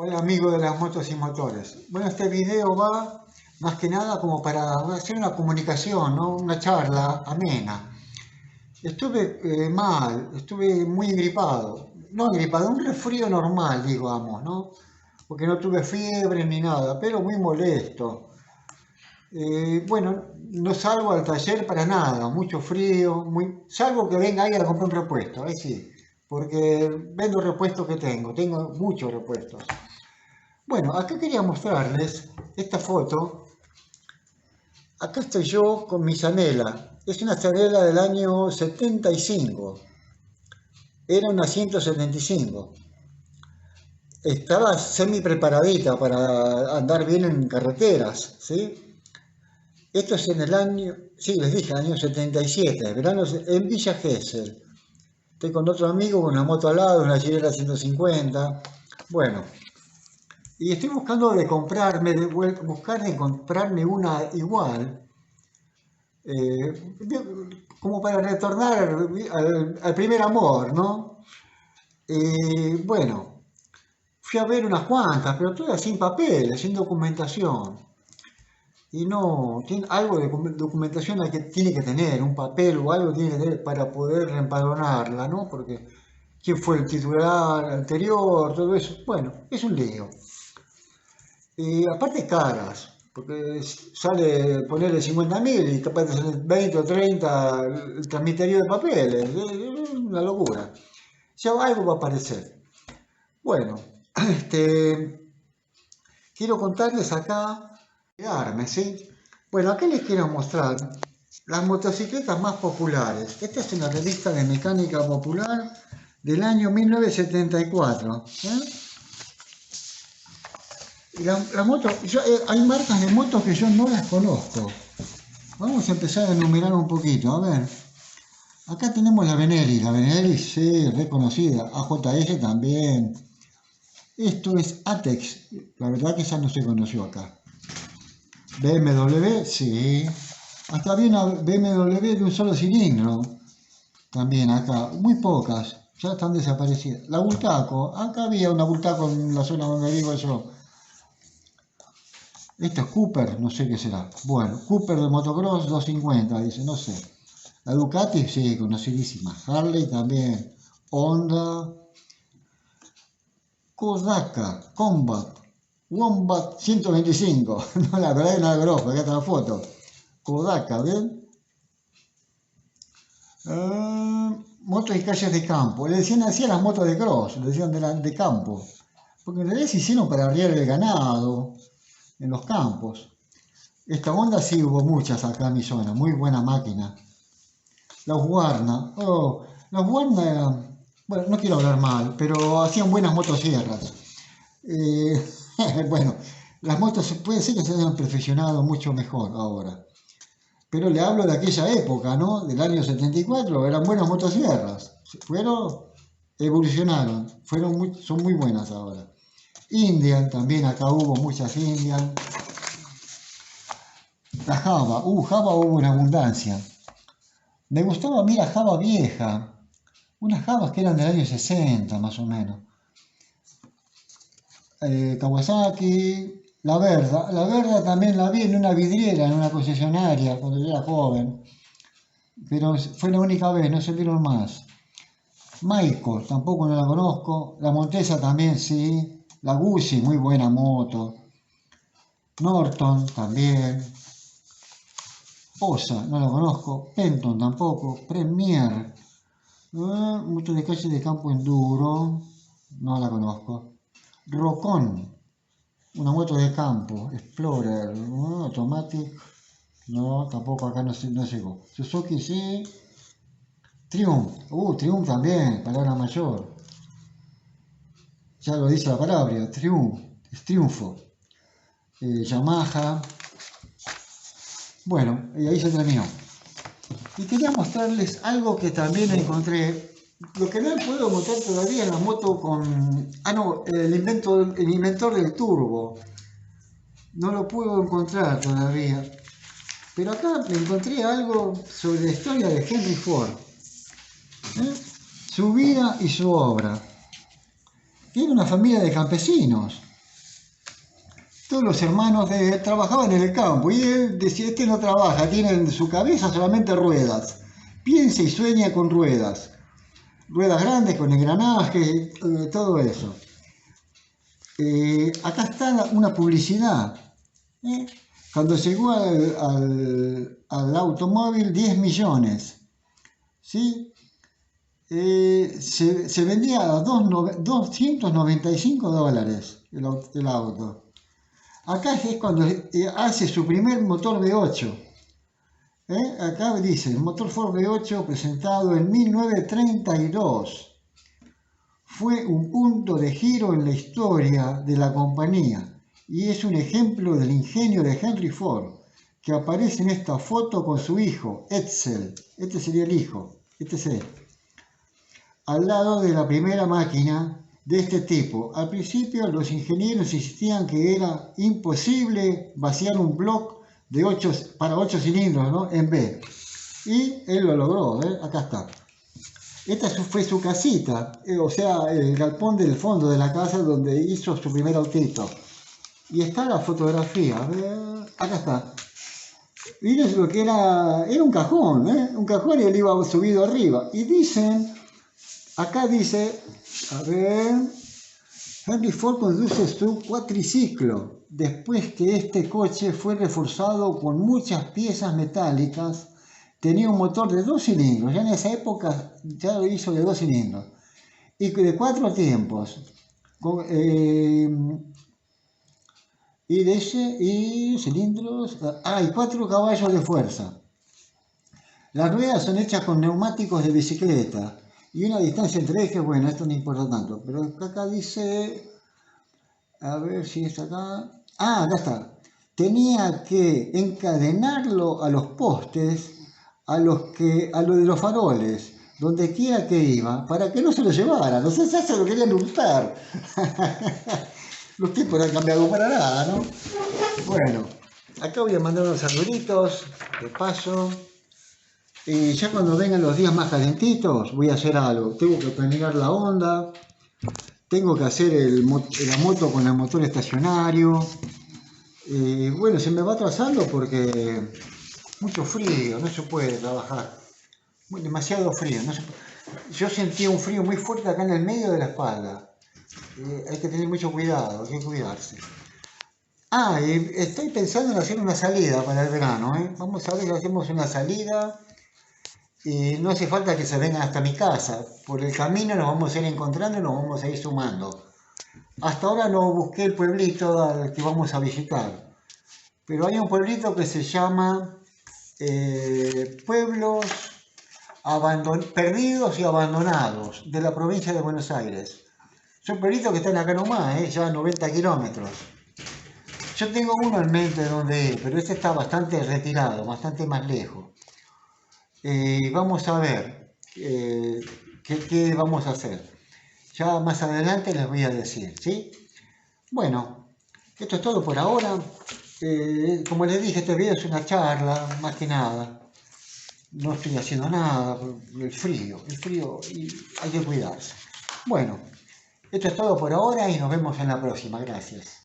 Hola amigos de las motos y motores. Bueno, este video va más que nada como para hacer una comunicación, ¿no? Una charla amena. Estuve mal, estuve muy gripado. No gripado, un resfrío normal, digamos, ¿no? Porque no tuve fiebre ni nada, pero muy molesto. Bueno, no salgo al taller para nada, mucho frío, salvo que venga alguien a comprar un repuesto, ahí sí, porque vendo repuestos que tengo muchos repuestos. Bueno, acá quería mostrarles esta foto. Acá estoy yo con mi Zanela. Es una Zanela del año 75. Era una 175. Estaba semi preparadita para andar bien en carreteras, ¿sí? Esto es en el año, sí, les dije, año 77, verano en Villa Gesell. Estoy con otro amigo con una moto al lado, una Ginebra 150. Bueno, y estoy buscando buscar de comprarme una igual, como para retornar al primer amor, ¿no? Bueno, fui a ver unas cuantas, pero todas sin papeles, sin documentación. Y no, tiene algo de documentación que tiene que tener, un papel o algo tiene que tener para poder reempadronarla, ¿no? Porque quién fue el titular anterior, todo eso. Bueno, es un lío. Y aparte caras, porque sale ponerle 50.000 y capaz de salir 20 o 30 el transmiterio de papeles, es una locura. Ya algo va a aparecer. Bueno, quiero contarles acá, ¿sí? Bueno, acá les quiero mostrar las motocicletas más populares. Esta es una revista de mecánica popular del año 1974. La moto, hay marcas de motos que yo no las conozco. Vamos a empezar a enumerar un poquito. A ver, acá tenemos la Benelli sí, reconocida. AJS también. Esto es Atex. La verdad que esa no se conoció acá. BMW, sí. Hasta había una BMW de un solo cilindro. También acá. Muy pocas. Ya están desaparecidas. La Bultaco. Acá había una Bultaco en la zona donde vivo yo. Esto es Cooper, no sé qué será. Bueno, Cooper de motocross 250, dice, no sé. La Ducati, sí, conocidísima. Harley también. Honda. Kodaka, Combat. Wombat 125. No, la verdad que no la conozco, acá está la foto. Kodaka, ¿ven? Motos y calles de campo. Le decían así a las motos de cross, le decían de campo. Porque en realidad se hicieron para arriar el ganado en los campos. Esta Honda sí hubo muchas acá en mi zona, muy buena máquina. La Husqvarna, la Husqvarna eran, bueno, no quiero hablar mal, pero hacían buenas motosierras. Eh, bueno, las motos puede ser que se hayan perfeccionado mucho mejor ahora. Pero le hablo de aquella época, ¿no? Del año 74, eran buenas motosierras. Fueron, evolucionaron, son muy buenas ahora. Indian, también acá hubo muchas Indian. La Java hubo en abundancia. Me gustaba a mí la Java vieja, unas Javas que eran del año 60 más o menos. Kawasaki, la Verda también la vi en una vidriera, en una concesionaria, cuando yo era joven. Pero fue la única vez, no se vieron más. Maiko, tampoco no la conozco. La Montesa también sí. La Guzzi, muy buena moto. Norton también. Osa, no la conozco. Penton tampoco. Premier. Moto de calle de campo enduro. No la conozco. Rocon, una moto de campo. Explorer. Automatic. No, tampoco acá no llegó. Suzuki sí. Triumph. Triumph también, palabra mayor. Ya lo dice la palabra, Triumph, es triunfo. Yamaha. Bueno, y ahí se terminó. Y quería mostrarles algo que también encontré. Lo que no puedo mostrar todavía es la moto con... Ah, no, el inventor del turbo. No lo puedo encontrar todavía. Pero acá encontré algo sobre la historia de Henry Ford. Su vida y su obra. Tiene una familia de campesinos. todos los hermanos de él trabajaban en el campo y él decía, este no trabaja, tiene en su cabeza solamente ruedas. Piensa y sueña con ruedas. Ruedas grandes, con engranajes, todo eso. Acá está una publicidad. Cuando llegó al automóvil 10 millones. ¿Sí? Se vendía a $295 el auto. Acá es cuando hace su primer motor V8. Acá dice, el motor Ford V8 presentado en 1932. Fue un punto de giro en la historia de la compañía y es un ejemplo del ingenio de Henry Ford, que aparece en esta foto con su hijo, Edsel. Este sería el hijo, este es él. Al lado de la primera máquina de este tipo. Al principio los ingenieros insistían que era imposible vaciar un bloque para 8 cilindros, ¿no? En B. Y él lo logró, acá está. Esta fue su casita, o sea, el galpón del fondo de la casa donde hizo su primer autito. Y está la fotografía, acá está. Miren lo que era un cajón, un cajón y él iba subido arriba. Y dicen, acá dice, a ver, Henry Ford conduce su cuatriciclo, después que este coche fue reforzado con muchas piezas metálicas. Tenía un motor de 2 cilindros, ya en esa época ya lo hizo de 2 cilindros, y de 4 tiempos, y cilindros, y 4 caballos de fuerza. Las ruedas son hechas con neumáticos de bicicleta, y una distancia entre ejes, bueno, esto no importa tanto, pero acá dice, a ver si es acá, acá está, tenía que encadenarlo a los postes, a lo de los faroles, donde quiera que iba, para que no se lo llevaran. No sé si se lo querían hurtar. Los tipos no han cambiado para nada, ¿no? Bueno, acá voy a mandar unos saluditos, de paso. Y ya cuando vengan los días más calentitos, voy a hacer algo. Tengo que planear la onda, tengo que hacer la moto con el motor estacionario. Bueno, se me va atrasando porque mucho frío, no se puede trabajar. Demasiado frío. Yo sentía un frío muy fuerte acá en el medio de la espalda. Hay que tener mucho cuidado, hay que cuidarse. Y estoy pensando en hacer una salida para el verano. Vamos a ver si hacemos una salida. Y no hace falta que se vengan hasta mi casa. Por el camino nos vamos a ir encontrando y nos vamos a ir sumando. Hasta ahora no busqué el pueblito al que vamos a visitar. Pero hay un pueblito que se llama Pueblos Perdidos y Abandonados de la provincia de Buenos Aires. Son pueblitos que están acá nomás, ya a 90 kilómetros. Yo tengo uno en mente de donde ir, pero este está bastante retirado, bastante más lejos. Vamos a ver qué vamos a hacer. Ya más adelante les voy a decir, ¿sí? Bueno, esto es todo por ahora. Como les dije, este video es una charla, más que nada. No estoy haciendo nada, el frío, y hay que cuidarse. Bueno, esto es todo por ahora y nos vemos en la próxima. Gracias.